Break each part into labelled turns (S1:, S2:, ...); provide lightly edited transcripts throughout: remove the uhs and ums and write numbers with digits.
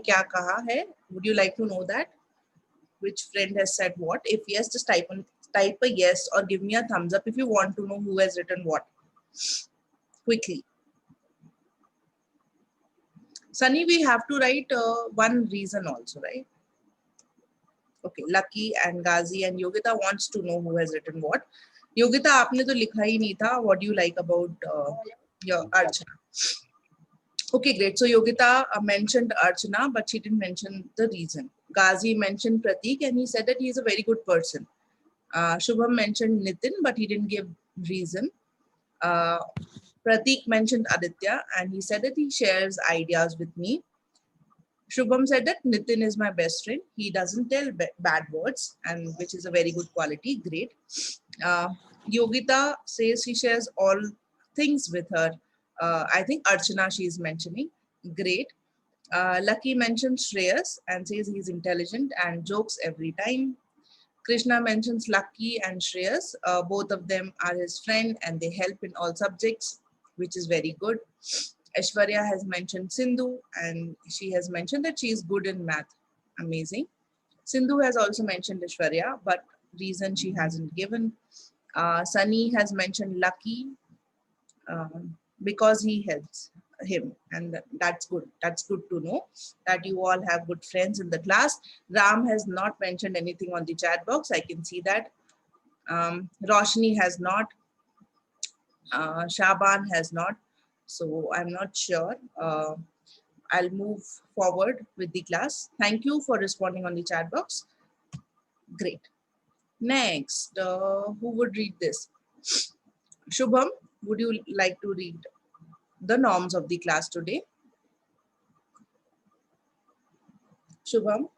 S1: क्या कहा है? Would you like to know that? Which friend has said what? If yes, just type a yes or give me a thumbs up if you want to know who has written what. Quickly. Sunny, we have to write one reason also, right? Okay, Lucky and Ghazi and Yogita wants to know who has written what. Yogita, आपने तो लिखा ही नहीं था. What do you like about your Archana? Okay, great. So Yogita mentioned Archana, but she didn't mention the reason. Ghazi mentioned Pratik, and he said that he is a very good person. Shubham mentioned Nitin, but he didn't give reason. Pratik mentioned Aditya, and he said that he shares ideas with me. Shubham said that Nitin is my best friend. He doesn't tell bad words, and which is a very good quality. Great. Yogita says she shares all things with her. I think Archana she is mentioning. Great. Lucky mentions Shreyas and says he's intelligent and jokes every time. Krishna mentions Lucky and Shreyas. Both of them are his friend and they help in all subjects, which is very good. Aishwarya has mentioned Sindhu and she has mentioned that she is good in math. Amazing. Sindhu has also mentioned Aishwarya, but reason she hasn't given. Sunny has mentioned Lucky because he helps him, and that's good. That's good to know that you all have good friends in the class. Ram has not mentioned anything on the chat box. I can see that. Roshni has not. Shaban has not. So I'm not sure. I'll move forward with the class. Thank you for responding on the chat box. Great. Next, who would read this? Shubham, would you like to read the norms of the class today? Shubham?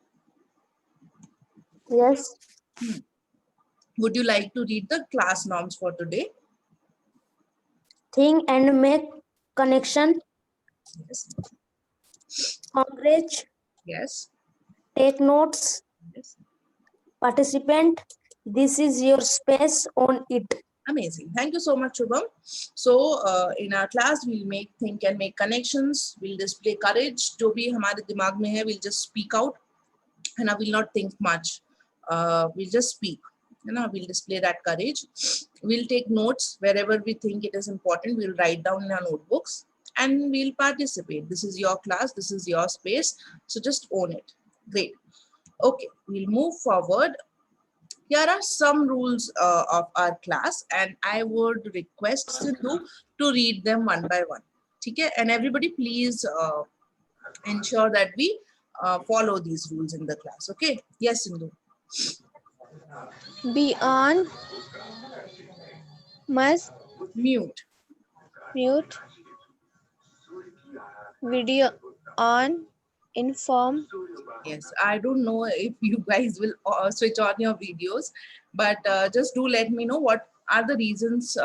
S2: Yes.
S1: Would you like to read the class norms for today?
S2: Think and make connection.
S1: Yes.
S2: Encourage.
S1: Yes.
S2: Take notes.
S1: Yes.
S2: Participant. This is your space on it.
S1: Amazing. Thank you so much, Shubham. So, in our class, we'll think and make connections. We'll display courage. जो भी हमारे दिमाग में है, we'll just speak out, and I will not think much. We'll just speak. We'll display that courage. We'll take notes wherever we think it is important. We'll write down in our notebooks, and we'll participate. This is your class. This is your space. So just own it. Great. Okay, we'll move forward. Here are some rules of our class, and I would request Sindhu to read them one by one. Okay, and everybody please ensure that we follow these rules in the class. Okay, yes, Sindhu.
S3: Be on, must
S1: Mute.
S3: mute, video on, inform,
S1: Yes, I don't know if you guys will switch on your videos, but just do let me know what are the reasons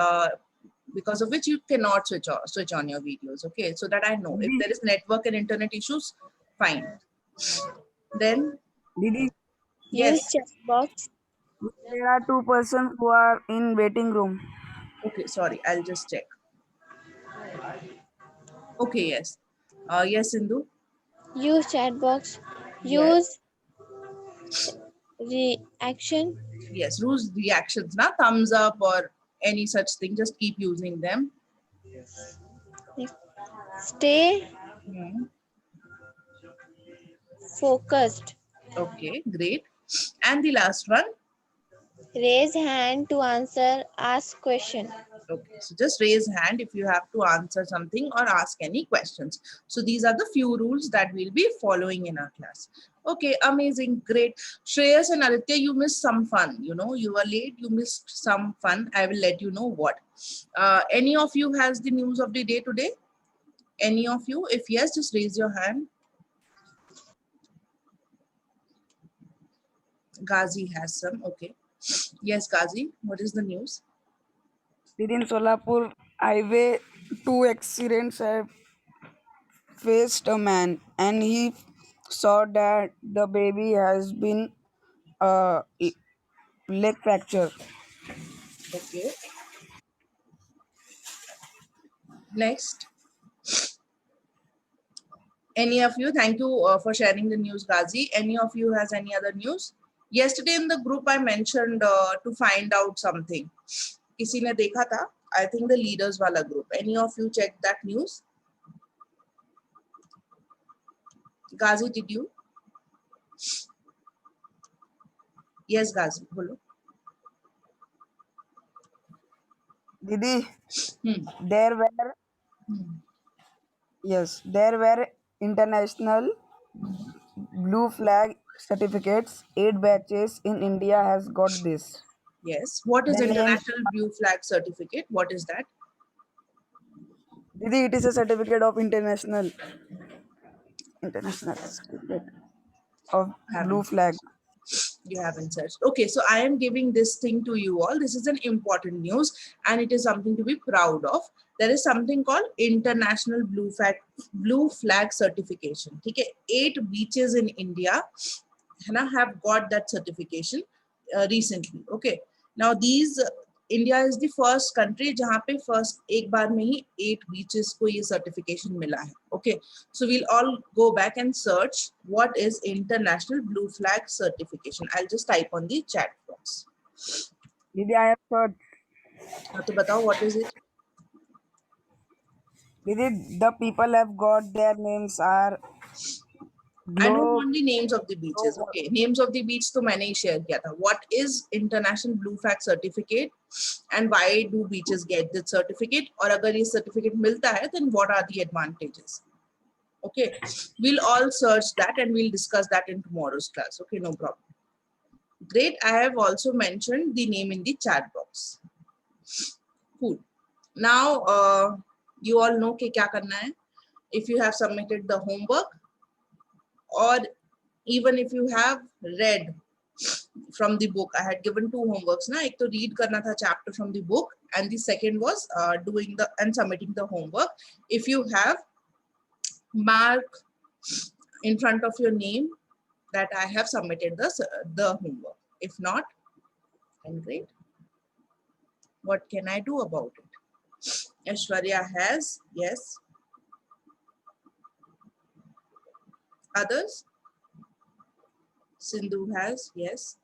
S1: because of which you cannot switch on your videos. Okay, so that I know if there is network and internet issues, fine. Then
S4: Didi,
S1: yes.
S3: use chat box,
S4: there are two persons who are in waiting room.
S1: Okay, sorry, I'll just check. Okay, yes. Yes, Sindhu.
S3: use chat box,
S1: Yes.
S3: use reaction,
S1: Yes, rules reactions, na thumbs up or any such thing. Just keep using them.
S3: stay
S1: Hmm.
S3: focused,
S1: Okay, great. And the last one.
S3: raise hand to answer, ask question.
S1: Okay, so just raise hand if you have to answer something or ask any questions. So these are the few rules that we'll be following in our class. Okay, amazing, great. Shreyas and Aditya, you missed some fun. You were late, you missed some fun. I will let you know what. Any of you has the news of the day today? Any of you? If yes, just raise your hand. Ghazi has some. Okay. Yes, Ghazi, what is the news?
S4: Didi, in Solapur highway, two accidents have faced a man, and he saw that the baby has been leg fracture.
S1: Okay. Next. Any of you? Thank you for sharing the news, Ghazi. Any of you has any other news? Yesterday in the group I mentioned to find out something. किसी ने देखा था? I think the leaders वाला group. Any of you check that news? Ghazi, did you? Yes, Ghazi, बोलो.
S4: Didi,
S1: Hmm.
S4: there were international blue flag certificates. 8 batches in India has got this.
S1: Yes. What is
S4: The names,
S1: International Blue Flag Certificate? What is that?
S4: Didi, it is a certificate of international certificate of blue
S1: Haven't.
S4: flag.
S1: You haven't searched. Okay, so I am giving this thing to you all. This is an important news and it is something to be proud of. There is something called International Blue Flag Certification. Okay, 8 beaches in India have got that certification recently. Okay, now these India is the first country जहाँ पे first एक बार में ही 8 beaches को ये certification मिला है. Okay, so we'll all go back and search what is International Blue Flag Certification. I'll just type on the chat box.
S4: Didi, I have searched.
S1: तो बताओ what is it?
S4: Didi, the people have got their names are
S1: I don't
S4: Globe.
S1: want the names of the beaches. Okay, names of the beach तो मैंने ही share किया था. What is International Blue Flag Certificate and why do beaches get this certificate? और अगर ये certificate मिलता है, then what are the advantages? Okay, we'll all search that and we'll discuss that in tomorrow's class. Okay, no problem. Great. I have also mentioned the name in the chat box. Cool. Now, you all know कि क्या करना है. If you have submitted the homework, or even if you have read from the book, I had given 2 homeworks. Na? एक तो read करना था chapter from the book, and the second was doing the and submitting the homework. If you have, mark in front of your name that I have submitted the homework. If not, then great. What can I do about it? Aishwarya has, yes. Others? Sindhu has, yes.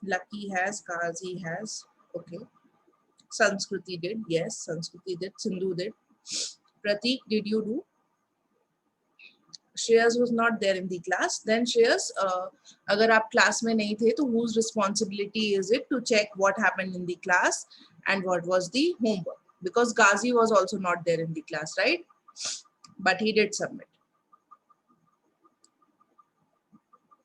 S1: Lucky has, Kazi has, okay. Sanskriti did, yes. Sanskriti did, Sindhu did. Pratik, did you do? Shreyas was not there in the class. Then Shreyas, अगर आप class में नहीं थे, तो whose responsibility is it to check what happened in the class and what was the homework? Because Ghazi was also not there in the class, right? But he did submit.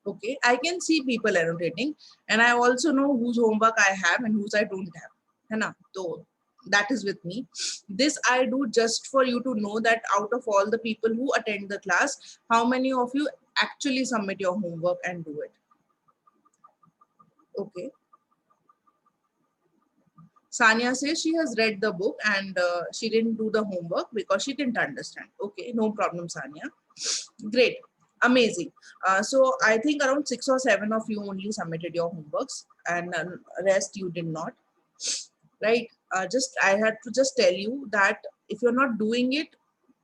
S1: Okay, I can see people annotating, and I also know whose homework I have and whose I don't have. है ना? So that is with me. This I do just for you to know that out of all the people who attend the class, how many of you actually submit your homework and do it? Okay. Sanya says she has read the book and she didn't do the homework because she didn't understand. Okay, no problem, Sanya. Great. Amazing. So I think around 6 or 7 of you only submitted your homeworks and rest you did not. Right? I had to just tell you that if you're not doing it,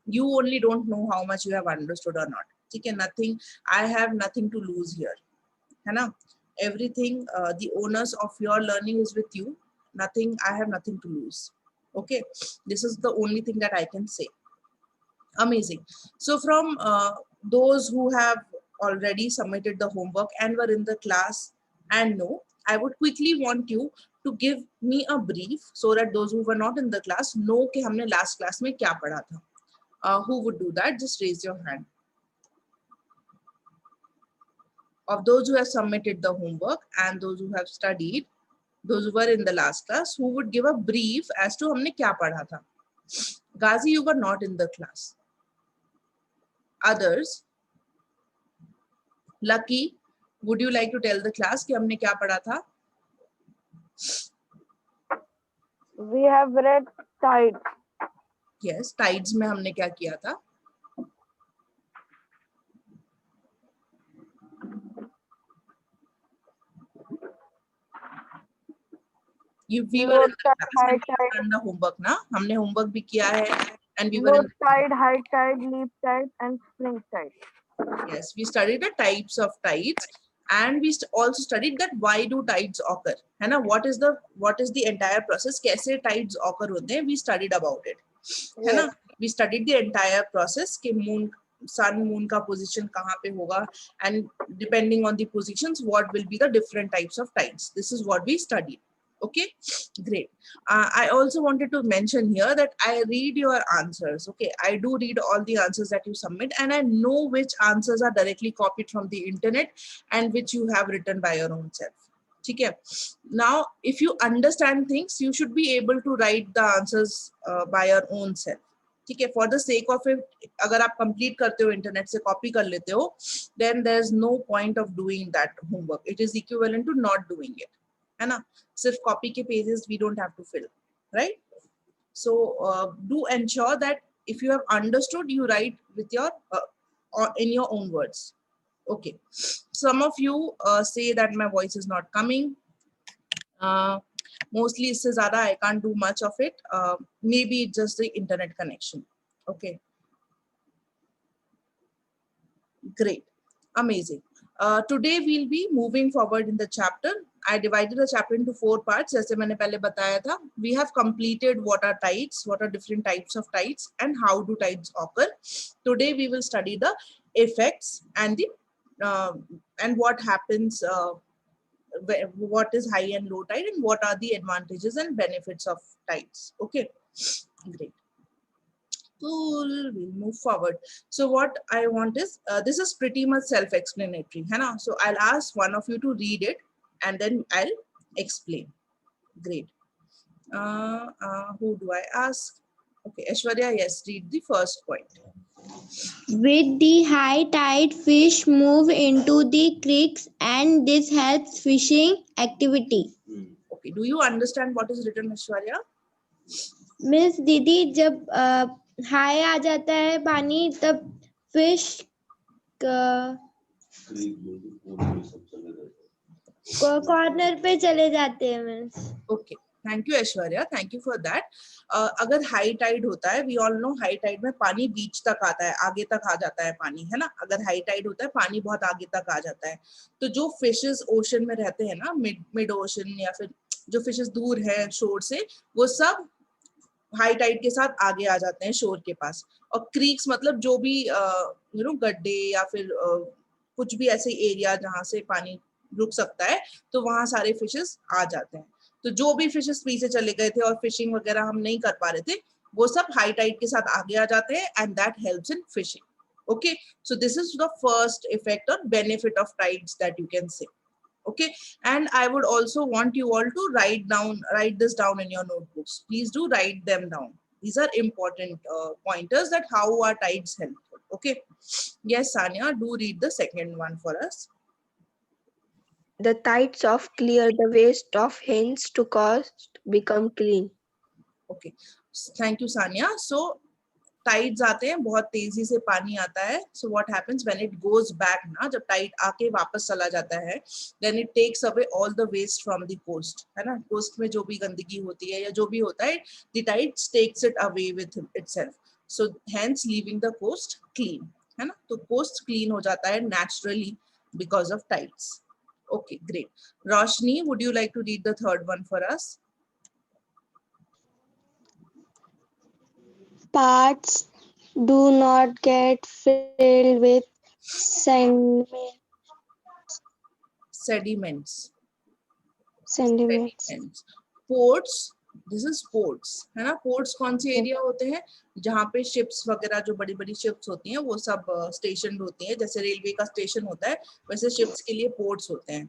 S1: you only don't know how much you have understood or not. Okay, nothing. I have nothing to lose here. है ना? Everything, the onus of your learning is with you. Nothing. I have nothing to lose. Okay, this is the only thing that I can say. Amazing. So from those who have already submitted the homework and were in the class and know, I would quickly want you to give me a brief so that those who were not in the class know कि हमने last class में क्या पढ़ा था. Who would do that? Just raise your hand. Of those who have submitted the homework and those who have studied, those who were in the last class, who would give a brief as to हमने क्या पढ़ा था. Ghazi, you were not in the class. Others? Lucky, would you like to tell the class कि हमने क्या पढ़ा था?
S2: We have read tide.
S1: Yes, tides में हमने क्या किया था? We were in the class and we have done the homework ना. हमने homework भी किया है and we were
S2: Low
S1: in,
S2: tide, high tide, leap tide, and spring tide.
S1: yes, we studied the types of tides, and we also studied that why do tides occur, है ना? What is the entire process? कैसे tides occur होते हैं? We studied about it, है ना? We studied the entire process कि sun moon का position कहाँ पे होगा, and depending on the positions, what will be the different types of tides. This is what we studied. Okay, great. I also wanted to mention here that I read your answers. Okay, I do read all the answers that you submit, and I know which answers are directly copied from the internet and which you have written by your own self. Okay. Now, if you understand things, you should be able to write the answers by your own self. ठीक है, for the sake of it, अगर आप complete करते हो internet से copy कर लेते हो, then there is no point of doing that homework. It is equivalent to not doing it, है ना? सिर्फ कॉपी के pages we don't have to fill, right? So do ensure that if you have understood, you write with your in your own words. Okay, some of you say that my voice is not coming. Mostly इससे ज़्यादा I can't do much of it. Maybe it's just the internet connection. Okay, great, amazing. Today we'll be moving forward in the chapter. I divided the chapter into 4 parts. जैसे मैंने पहले बताया था, we have completed what are tides, what are different types of tides, and how do tides occur. Today we will study the effects and the and what happens. What is high and low tide, and what are the advantages and benefits of tides. Okay, great. Cool, we'll move forward. So what I want is, this is pretty much self-explanatory, है ना? So I'll ask one of you to read it and then I'll explain. Great. Who do I ask? Okay, Aishwarya, yes, read the first point.
S3: With the high tide, fish move into the creeks and this helps fishing activity.
S1: Okay, do you understand what is written, Aishwarya?
S3: Miss दीदी, जब high आ जाता है पानी, तब fish corner पे चले जाते हैं miss.
S1: Okay, thank you Aishwarya, thank you for that. अगर हाई टाइड होता है, we all know high tide में पानी बीच तक आता है, आगे तक आ जाता है पानी, है ना? अगर हाई टाइड होता है पानी बहुत आगे तक आ जाता है, तो जो फिशेस ओशन में रहते हैं ना, मिड ओशन, या फिर जो फिशेस दूर है शोर से, वो सब हाई टाइड के साथ आगे आ जाते हैं शोर के पास. और क्रीक्स मतलब जो भी गड्ढे या फिर कुछ भी ऐसे एरिया जहाँ से पानी रुक सकता है, तो वहां सारे फिशेस आ जाते हैं. तो जो भी फिशेस पीछे चले गए थे और फिशिंग वगैरह हम नहीं कर पा रहे थे, वो सब हाई टाइड के साथ आगे आ जाते हैं, and that helps in fishing. Okay, so this is the first effect और benefit of tides that you can say. Okay, and I would also want you all to write this down in your notebooks. Please do write them down. These are important pointers that how are tides helpful. Okay, yes Sanya, do read the second one for us.
S5: The tides of clear the waste of hens to cost become clean.
S1: Okay, thank you Sanya. So tides आते हैं, बहुत तेजी से पानी आता है. So what happens when it goes back ना, जब टाइड आके वापस चला जाता है, then it takes away all the waste from the coast, है ना? कोस्ट में जो भी गंदगी होती है या जो भी होता है, the tides takes it away with itself. So hence leaving the coast clean, है ना? तो कोस्ट क्लीन हो जाता है naturally because of tides. Okay, great. Roshni, would you like to read the third one for us?
S3: Parts do not get filled with
S1: Sediments.
S3: sediments.
S1: Ports, this is ports, है ना? ports कौन से area होते हैं जहाँ पे शिप्स वगैरह, जो बड़ी बड़ी शिप्स होती हैं, वो सब स्टेशन होती हैं. जैसे रेलवे का स्टेशन होता है, वैसे शिप्स के लिए पोर्ट्स होते हैं.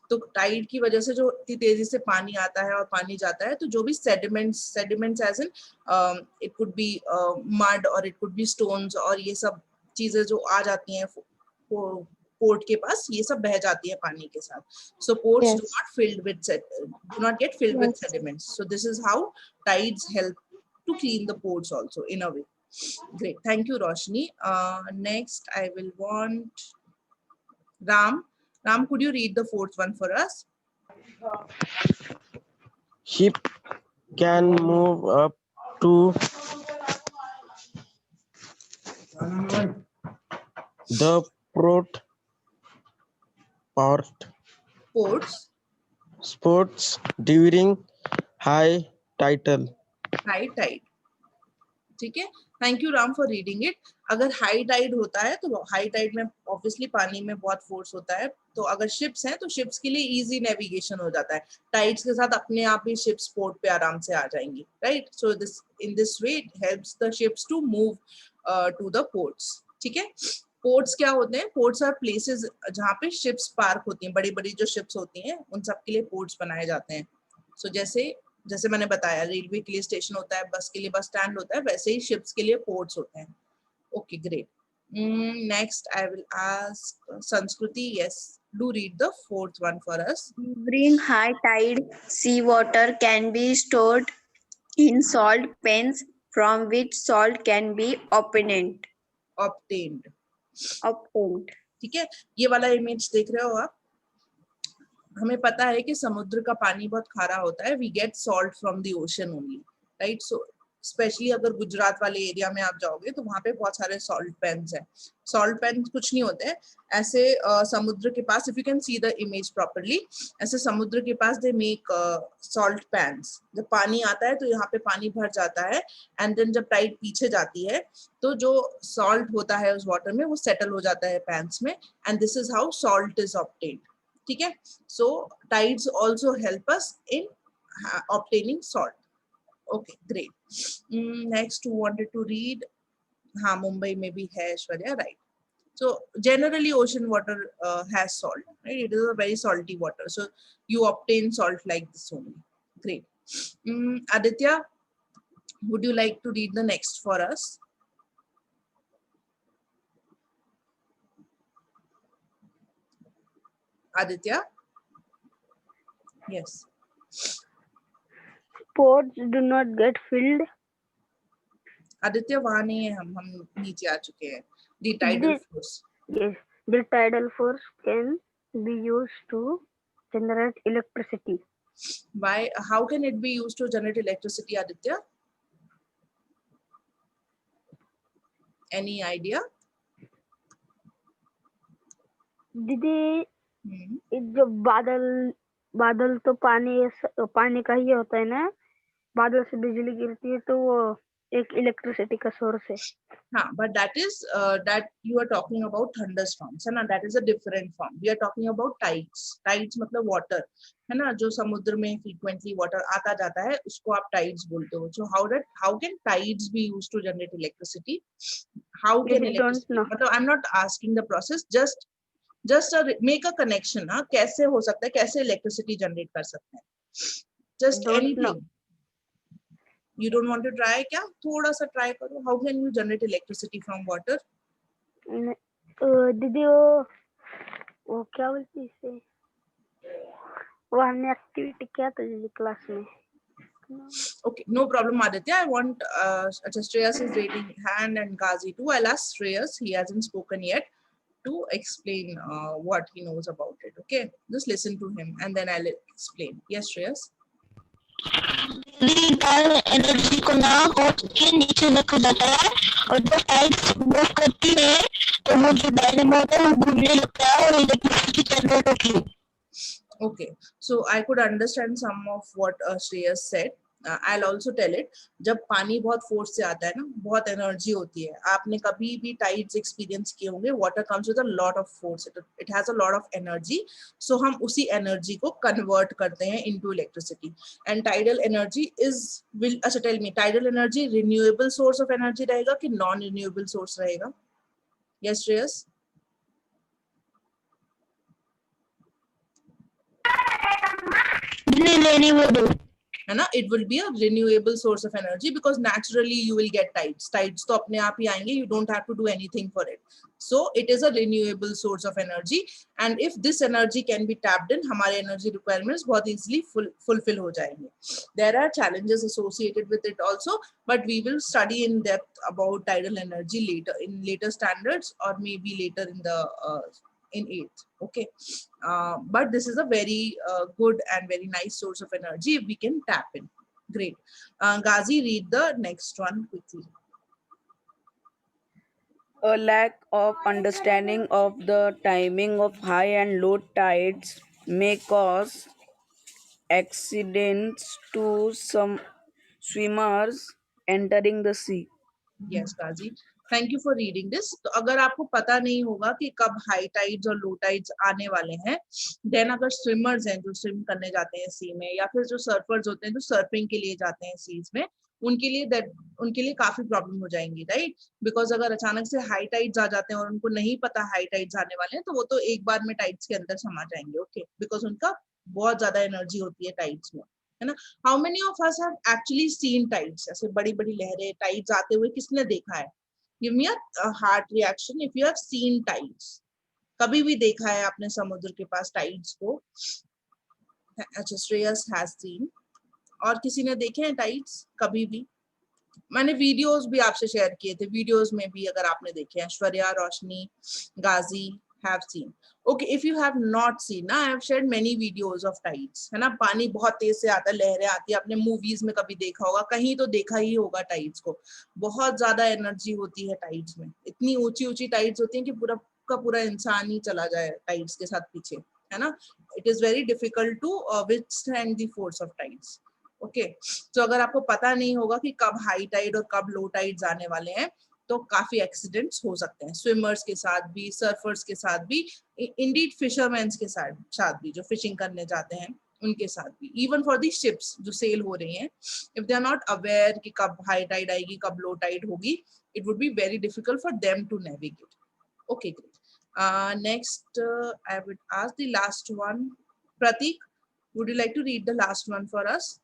S1: तो टाइड की वजह से जो इतनी तेजी से पानी आता है और पानी जाता है, तो जो भी sediments as in it could be mud और इट कुड बी स्टोन्स, और ये सब चीजें जो आ जाती हैं पोर्ट के पास, ये सब बह जाती है पानी के साथ. So ports
S3: Yes.
S1: do not get filled with sediments. So this is how tides help to clean the ports also in a way. Great, thank you Roshni. Next I will want Ram. Ram, could you read the fourth one for us?
S6: Ship can move up to The port
S1: Ports,
S6: sports during high tidal.
S1: high tide. ठीक है, thank you Ram for reading it. अगर high tide होता है तो high tide में obviously पानी में बहुत फोर्स होता है, तो अगर शिप्स हैं तो शिप्स के लिए इजी नेविगेशन हो जाता है. टाइड्स के साथ अपने आप ही शिप्स पोर्ट पे आराम से आ जाएंगी, right. So this in this way it helps the ships to move to the ports. ठीक है, पोर्ट्स क्या होते हैं? पोर्ट्स आर प्लेसेस जहाँ पे शिप्स पार्क होती हैं, बड़ी बड़ी जो शिप्स होती हैं उन सब के लिए पोर्ट्स बनाए जाते हैं. सो जैसे जैसे मैंने बताया रेलवे के लिए स्टेशन होता है, बस के लिए बस स्टैंड होता है, वैसे ही शिप्स के लिए पोर्ट्स होते हैं. Okay great. Next I will ask Sanskriti. Yes, do read the fourth one for us.
S3: During high tide, seawater can be stored in salt pans from which salt can be obtained.
S1: Obtained.
S3: Obtained.
S1: ठीक है, ये वाला image देख रहे हो आप? हमें पता है कि समुद्र का पानी बहुत खारा होता है. We get salt from the ocean only, right. So specially अगर गुजरात वाले एरिया में आप जाओगे तो वहां पे बहुत सारे सॉल्ट पेन्स हैं. सॉल्ट पेन कुछ नहीं होते हैं ऐसे समुद्र के पास. If you can see the image properly, ऐसे समुद्र के पास दे मेक सॉल्ट पैन्स. जब पानी आता है तो यहाँ पे पानी भर जाता है, एंड देन जब टाइड पीछे जाती है तो जो सॉल्ट होता है उस वाटर में वो सेटल हो जाता है पैन्स में, and this is how salt is obtained. ठीक है, so tides also help us in obtaining salt. Okay, great. Next, who wanted to read? हाँ, Mumbai में भी है Aishwarya, right. So generally ocean water has salt, right? It is a very salty water. So you obtain salt like this only. Great. Aditya, would you like to read the next for us? Aditya? Yes.
S2: Ports do not get filled.
S1: Aditya वहां नहीं है, हम नीचे आ चुके हैं. The tidal force.
S2: Yes, the tidal force can be used to generate electricity.
S1: Why? How can it be used to generate electricity, Aditya? Any idea?
S2: दीदी जब बादल तो पानी का ही होता है ना. बादल से बिजली गिरती है तो वो एक इलेक्ट्रिसिटी का सोर्स है.
S1: हाँ, but that is that you are talking about thunderstorms, है ना. That is a different form. We are talking about tides. Tides मतलब water, है ना, जो समुद्र में frequently water आता जाता है उसको आप tides बोलते हो. So how can tides be used to generate electricity? How can
S2: I don't
S1: electricity?
S2: know.
S1: मतलब I'm not asking the process. Just make a connection. हाँ, कैसे हो सकता है, कैसे electricity generate कर सकते हैं? Just
S2: Don't
S1: anything.
S2: know.
S1: You don't want to try क्या? थोड़ा सा try करो. How can you generate electricity from water?
S2: दीदी वो क्या बोलती है इसे, वो हमने एक्टिविटी किया था दीदी क्लास में.
S1: Okay, no problem, Aditya. I want Shreyas is raising hand and Ghazi too. I'll ask Shreyas. He hasn't spoken yet to explain what he knows about it. Okay, just listen to him and then I'll explain. Yes, Shreyas.
S7: Energy को ना हो के नीचे रखा जाता है और जब टाइड्स मूव करती है तो वो जो डायनेमो होता है वो घूमने लगता है और इलेक्ट्रिसिटी जनरेट होती है.
S1: Okay, so I could understand some of what Shreyas said. I'll also tell it. जब पानी बहुत फोर्स से आता है ना, बहुत एनर्जी होती है. आपने कभी भी टाइड्स एक्सपीरियंस किए होंगे. Water comes with a lot of force. It has a lot of energy. So हम उसी एनर्जी को कन्वर्ट करते हैं into electricity. And tidal energy will अच्छा tell me, tidal energy renewable source of energy रहेगा कि नॉन रिन्यूएबल सोर्स रहेगा? Yes Shreyas.
S7: Renewable
S1: है ना, it will be a renewable source of energy because naturally you will get tides तो अपने आप ही आएंगे. You don't have to do anything for it. So it is a renewable source of energy, and if this energy can be tapped in, हमारे energy requirements बहुत easily fulfill हो जाएंगे. There are challenges associated with it also, but we will study in depth about tidal energy later in later standards or maybe later in the in 8th. Okay, but this is a very good and very nice source of energy if we can tap in. Great. Ghazi, read the next one quickly.
S4: A lack of understanding of the timing of high and low tides may cause accidents to some swimmers entering the sea.
S1: Yes Kazi, thank you for reading this. तो अगर आपको पता नहीं होगा कि कब high tides और लो tides आने वाले हैं, देन अगर स्विमर्स हैं जो स्विम करने जाते हैं सी में, या फिर जो सर्फर्स होते हैं जो सर्फिंग के लिए जाते हैं सीज में, उनके लिए काफी प्रॉब्लम हो जाएंगी, राइट? बिकॉज अगर अचानक से हाई टाइड्स आ जाते हैं और उनको नहीं पता हाई टाइड्स आने वाले हैं, तो वो तो एक बार में टाइड्स के अंदर समा जाएंगे, ओके? बिकॉज उनका बहुत ज्यादा एनर्जी होती है टाइड्स में, है ना? How many of us have actually seen tides? ऐसे बड़ी बड़ी लहरें टाइड्स आते हुए किसने देखा है? Give me a heart reaction if you have seen tides. कभी भी देखा है आपने समुद्र के पास टाइड्स को? अच्छा, श्रेयस हैज सीन। और किसी ने देखे हैं टाइड्स कभी भी? मैंने वीडियोस भी आपसे शेयर किए थे, वीडियोस में भी अगर आपने देखे हैं, ऐश्वर्या, रोशनी, गाजी have seen. Okay, if you have not seen, I have shared many videos of tides, है ना? पानी बहुत तेज से आता है, लहरें आती है, आपने मूवीज में कभी देखा होगा, कहीं तो देखा ही होगा टाइड्स को। बहुत ज्यादा एनर्जी होती है टाइड्स में, इतनी ऊंची ऊंची टाइड्स होती हैं कि पूरा का पूरा इंसान ही चला जाए टाइड्स के साथ पीछे, है ना? It is very difficult to withstand the force of tides. Okay, तो अगर आपको पता नहीं होगा कि कब हाई टाइड और कब लो टाइड्स आने वाले हैं, तो काफी एक्सीडेंट्स हो सकते हैं, स्विमर्स के साथ भी, सर्फर्स के साथ भी, इंडीड फिशरमैन्स के साथ भी, जो फिशिंग करने जाते हैं उनके साथ भी, इवन फॉर दी शिप्स जो सेल हो रही हैं, if they are not aware कि कब हाई टाइड आएगी, कब लो टाइड होगी, it would be very difficult for them to navigate. Okay, great. Next I would ask the last one, Prateek, would you like to read the last one for us?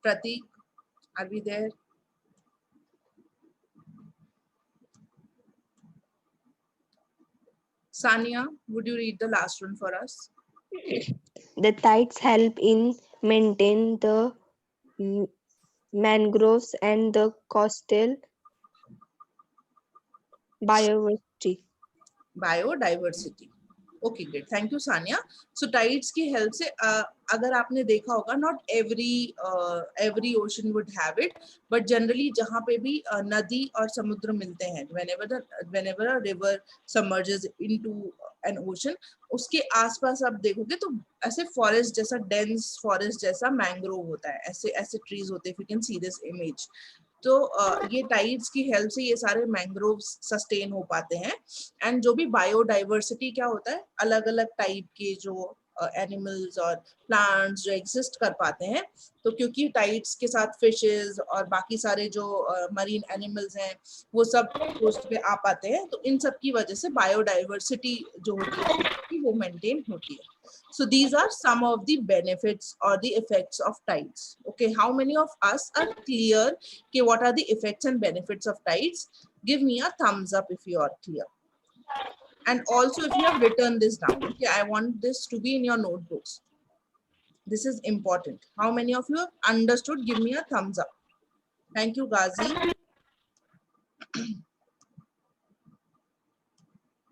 S1: Pratik, are we there? Sania, would you read the last one for us?
S5: The tides help in maintain the mangroves and the coastal
S1: Biodiversity. Okay, great. Thank you, Sania. So tides की help से अगर आपने देखा होगा, not every ocean would have it, but generally जहाँ पे भी नदी और समुद्र मिलते हैं, whenever a river submerges into an ocean, उसके आसपास आप देखोगे तो ऐसे फॉरेस्ट जैसा, डेंस फॉरेस्ट जैसा मैंग्रोव होता है, ऐसे ट्रीज होते हैं, if you can see this image. तो ये टाइड्स की हेल्प से ये सारे मैंग्रोव्स सस्टेन हो पाते हैं। एंड जो भी बायोडाइवर्सिटी क्या होता है, अलग अलग टाइप के जो एनिमल्स और प्लांट्स जो एग्जिस्ट कर पाते हैं, तो क्योंकि टाइड्स के साथ फिशेस और बाकी सारे जो मरीन एनिमल्स हैं वो सब कोस्ट पे आ पाते हैं, तो इन सब की वजह से बायोडाइवर्सिटी जो होती है वो मेंटेन होती है। So these are some of the benefits or the effects of tides. Okay, how many of us are clear okay, what are the effects and benefits of tides? Give me a thumbs up if you are clear. And also if you have written this down, okay, I want this to be in your notebooks. This is important. How many of you have understood? Give me a thumbs up. Thank you, Ghazi.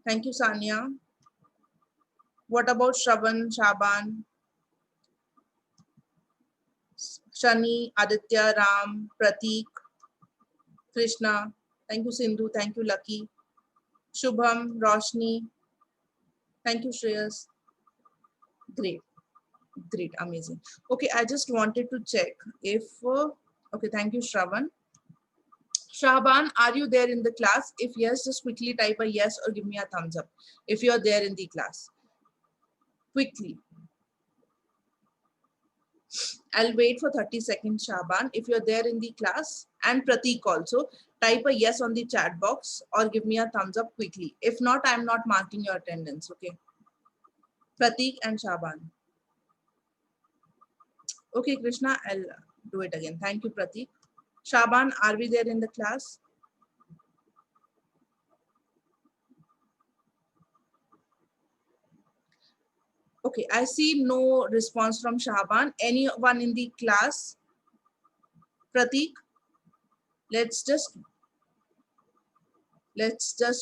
S1: Thank you, Sania. What about Shravan, Shaban, Shani, Aditya, Ram, Pratik, Krishna? Thank you, Sindhu. Thank you, Lucky. Shubham, Roshni. Thank you, Shreyas. Great, amazing. Okay, I just wanted to check if, okay, thank you, Shravan. Shaban, are you there in the class? If yes, just quickly type a yes or give me a thumbs up if you are there in the class. Quickly. I'll wait for 30 seconds, Shaban. If you're there in the class, and Pratik also, type a yes on the chat box or give me a thumbs up quickly. If not, I'm not marking your attendance, okay? Pratik and Shaban. Okay, Krishna, I'll do it again. Thank you, Pratik. Shaban, are we there in the class? Okay, I see no response from Shaban. Anyone in the class? Pratik? Let's just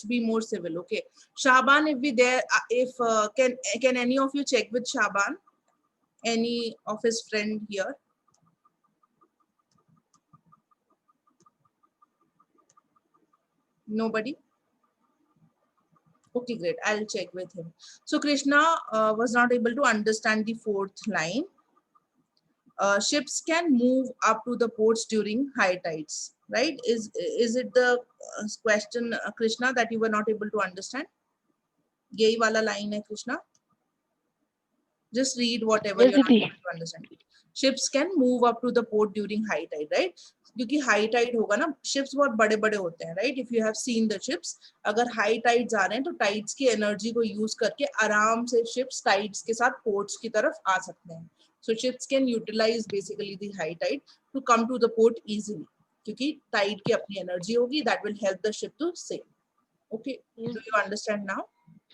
S1: be more civil, okay? Shaban, if we there, if can any of you check with Shaban? Any of his friend here? Nobody? Okay, great. I'll check with him. So Krishna was not able to understand the fourth line. Ships can move up to the ports during high tides, right? Is it the question, Krishna, that you were not able to understand? Yही वाला line है, Krishna. Just read whatever
S7: Yes,
S1: you're not
S7: Didi.
S1: able to understand. Ships can move up to the port during high tide, right? क्योंकि high tide होगा ना, ships बहुत बड़े बड़े होते हैं, right? If you have seen the ships, अगर high tides आ रहे हैं तो टाइड्स की एनर्जी को यूज करके आराम से शिप्स टाइड्स के साथ पोर्ट्स की तरफ आ सकते हैं. So ships can utilise basically the high tide to come to the port easily, क्योंकि टाइड की अपनी एनर्जी होगी, that will help the ship to sail. Okay,
S7: Yes.
S1: do you understand now?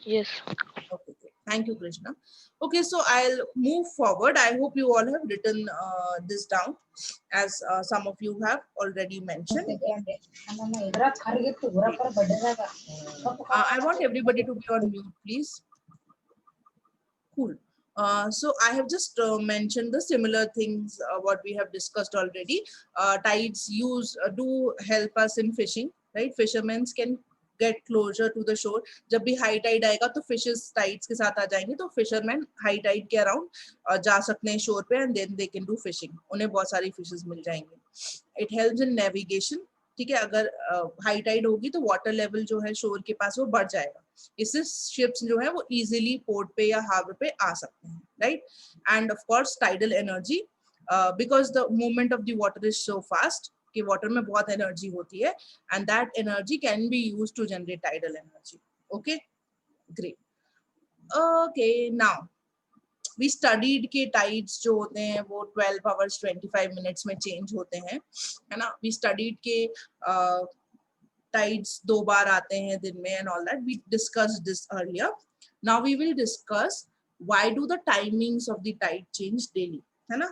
S7: Yes.
S1: Okay, great. Thank you, Krishna. Okay, so I'll move forward. I hope you all have written this down, as some of you have already mentioned. I want everybody to be on mute, please. Cool. So I have just mentioned the similar things what we have discussed already. Tides do help us in fishing, right? Fishermen can get closer to the shore. जब भी high tide आएगा तो fishes tides के साथ आ जाएंगे, तो fishermen high tide के around जा सकते हैं shore पे, and then they can do fishing. उन्हें बहुत सारी fishes मिल जाएंगे. It helps in navigation. ठीक है, अगर हाई टाइड होगी तो वाटर लेवल जो है शोर के पास वो बढ़ जाएगा, इससे शिप्स जो है वो इजीली पोर्ट पे या हार्बर पे आ सकते हैं, right? And of course tidal energy, because the movement of the water is so fast कि वाटर में बहुत एनर्जी होती है, and that energy can be used to generate tidal energy. Okay, great. Okay, now we studied के tides जो होते हैं वो 12 आवर्स 25 मिनट्स में चेंज होते हैं, है ना? वी स्टडीड के tides 2 बार आते हैं दिन में and all that. We discussed this earlier. Now we will discuss why do the timings of the tide change daily, है ना?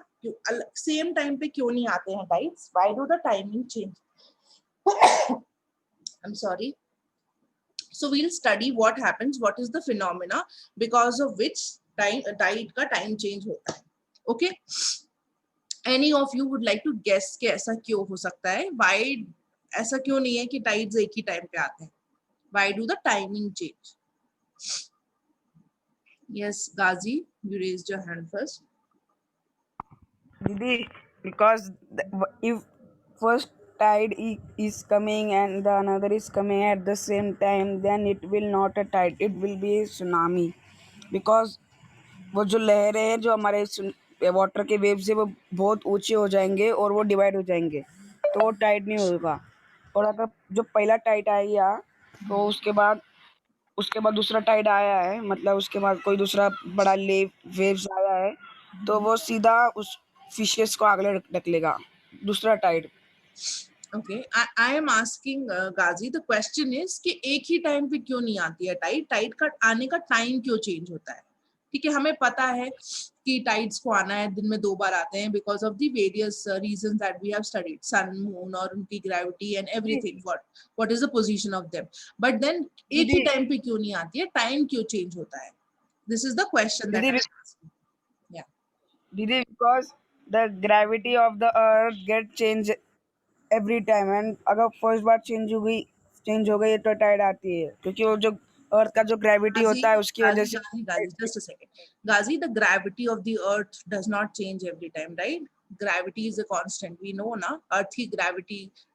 S1: Same time पे क्यों नहीं आते हैं tides? Why do the timing change? I'm sorry. So we'll study what happens, what is the phenomena because of which tide का time change होता है. Okay? Any of you would like to guess कि ऐसा क्यों हो सकता है? Why ऐसा क्यों नहीं है कि टाइड्स एक ही टाइम पे आते हैं? Why do the timing change? Yes, Ghazi, you raised your hand first.
S4: Didi, because if first tide is coming and the another is coming at the same time, then it will not a tide, it will be a tsunami. Because वो जो लहरें हैं जो हमारे water के waves है वो बहुत ऊंचे हो जाएंगे और वो डिवाइड हो जाएंगे, तो वो टाइड नहीं होगा. और अगर जो पहला टाइड आएगा तो उसके बाद दूसरा टाइड आया है, मतलब उसके बाद कोई दूसरा बड़ा वेव्स आया है, तो वो सीधा उस फिशेस को आगे ढक लेगा दूसरा Tide.
S1: Okay, I am asking Ghazi, the question is कि एक ही टाइम पे क्यों नहीं आती है टाइड? टाइड का आने का टाइम क्यों चेंज होता है? ठीक है, हमें पता है कि टाइड्स को आना है दिन में 2 बार आते हैं because of the various reasons that we have studied, sun, moon और उनकी gravity and everything, what is the position of them. But then एक ही टाइम पे क्यों नहीं आती है? टाइम क्यों चेंज होता है? This is the question that I am asking. या
S4: Didi, because the gravity of the earth get change every time, and अगर फर्स्ट बार चेंज हो गई तो टाइड आती है, क्योंकि वो जो अर्थ का जो ग्रेविटी होता है उसकी वजह से.
S1: Ghazi, just a second. Ghazi, the gravity of the earth does not change every time, right? Gravity is a constant. We know na, earth की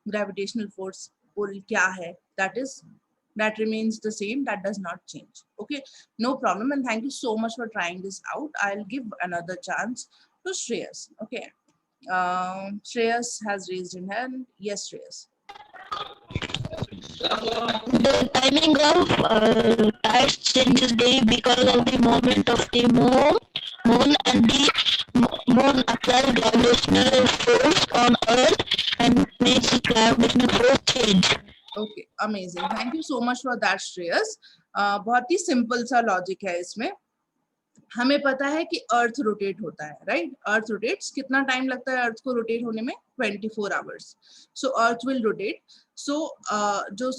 S1: gravitational force pull क्या है? That remains the same. That does not change. Okay, no problem. And thank you so much for trying this out. I'll give another chance to Shreyas. Okay. Shreyas has raised his hand. Yes, Shreyas.
S7: The timing of tides changes daily because of the movement of the moon and the moon applies gravitational force on Earth and makes the gravitational force change.
S1: Okay, amazing. Thank you so much for that, Shreyas. बहुत ही simple सा logic है इसमें. हमें पता है कि अर्थ rotate होता है, राइट? Earth rotates. कितना टाइम लगता है अर्थ को रोटेट होने में? 24 hours. So earth will rotate. So जो